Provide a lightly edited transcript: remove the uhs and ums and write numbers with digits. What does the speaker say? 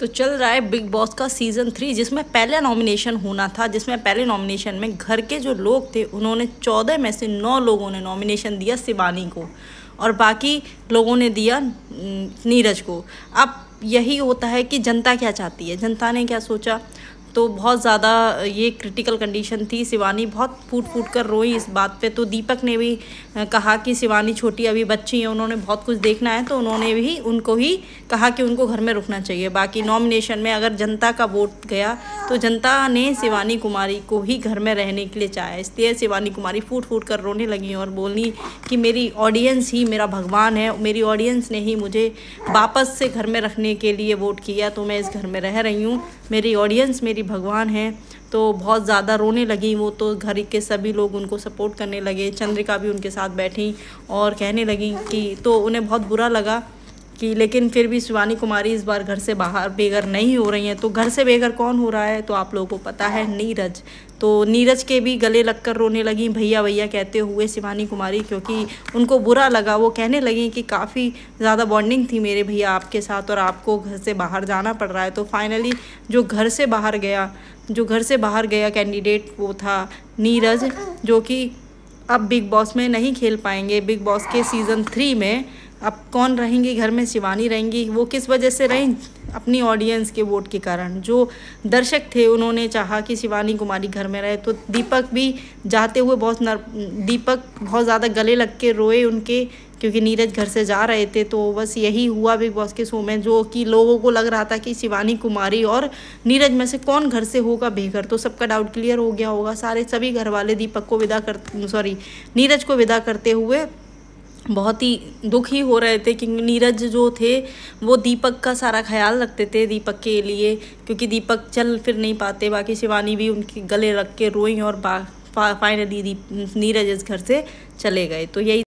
तो चल रहा है बिग बॉस का सीज़न 3, जिसमें पहला नॉमिनेशन होना था, जिसमें पहले नॉमिनेशन में घर के जो लोग थे उन्होंने 14 में से 9 लोगों ने नॉमिनेशन दिया शिवानी को और बाकी लोगों ने दिया नीरज को। अब यही होता है कि जनता क्या चाहती है, जनता ने क्या सोचा। तो बहुत ज़्यादा ये क्रिटिकल कंडीशन थी, शिवानी बहुत फूट फूट कर रोई इस बात पे। तो दीपक ने भी कहा कि शिवानी छोटी अभी बच्ची है, उन्होंने बहुत कुछ देखना है, तो उन्होंने भी उनको ही कहा कि उनको घर में रुकना चाहिए। बाकी नॉमिनेशन में अगर जनता का वोट गया तो जनता ने शिवानी कुमारी को ही घर में रहने के लिए चाहा, इसलिए शिवानी कुमारी फूट फूट कर रोने लगी और बोली कि मेरी ऑडियंस ही मेरा भगवान है, मेरी ऑडियंस ने ही मुझे वापस से घर में रखने के लिए वोट किया, तो मैं इस घर में रह रही हूँ, मेरी ऑडियंस मेरी भगवान है। तो बहुत ज़्यादा रोने लगी वो, तो घर के सभी लोग उनको सपोर्ट करने लगे। चंद्रिका भी उनके साथ बैठी और कहने लगी कि, तो उन्हें बहुत बुरा लगा कि लेकिन फिर भी शिवानी कुमारी इस बार घर से बाहर बेघर नहीं हो रही हैं। तो घर से बेघर कौन हो रहा है, तो आप लोगों को पता है, नीरज। तो नीरज के भी गले लगकर रोने लगी भैया भैया कहते हुए शिवानी कुमारी, क्योंकि उनको बुरा लगा। वो कहने लगी कि काफ़ी ज़्यादा बॉन्डिंग थी मेरे भैया आपके साथ और आपको घर से बाहर जाना पड़ रहा है। तो फाइनली जो घर से बाहर गया कैंडिडेट वो था नीरज, जो कि अब बिग बॉस में नहीं खेल पाएंगे। बिग बॉस के सीज़न 3 में अब कौन रहेंगी घर में, शिवानी रहेंगी। वो किस वजह से रहीं, अपनी ऑडियंस के वोट के कारण। जो दर्शक थे उन्होंने चाहा कि शिवानी कुमारी घर में रहे, तो दीपक भी जाते हुए दीपक बहुत ज़्यादा गले लग के रोए उनके, क्योंकि नीरज घर से जा रहे थे। तो बस यही हुआ बिग बॉस के शो में, जो कि लोगों को लग रहा था कि शिवानी कुमारी और नीरज में से कौन घर से होगा बेघर। तो सबका डाउट क्लियर हो गया होगा। सभी घर वाले नीरज को विदा करते हुए बहुत ही दुखी हो रहे थे, क्योंकि नीरज जो थे वो दीपक का सारा ख्याल रखते थे दीपक के लिए, क्योंकि दीपक चल फिर नहीं पाते। बाकी शिवानी भी उनके गले रख के रोई और फाइनली नीरज इस घर से चले गए। तो यही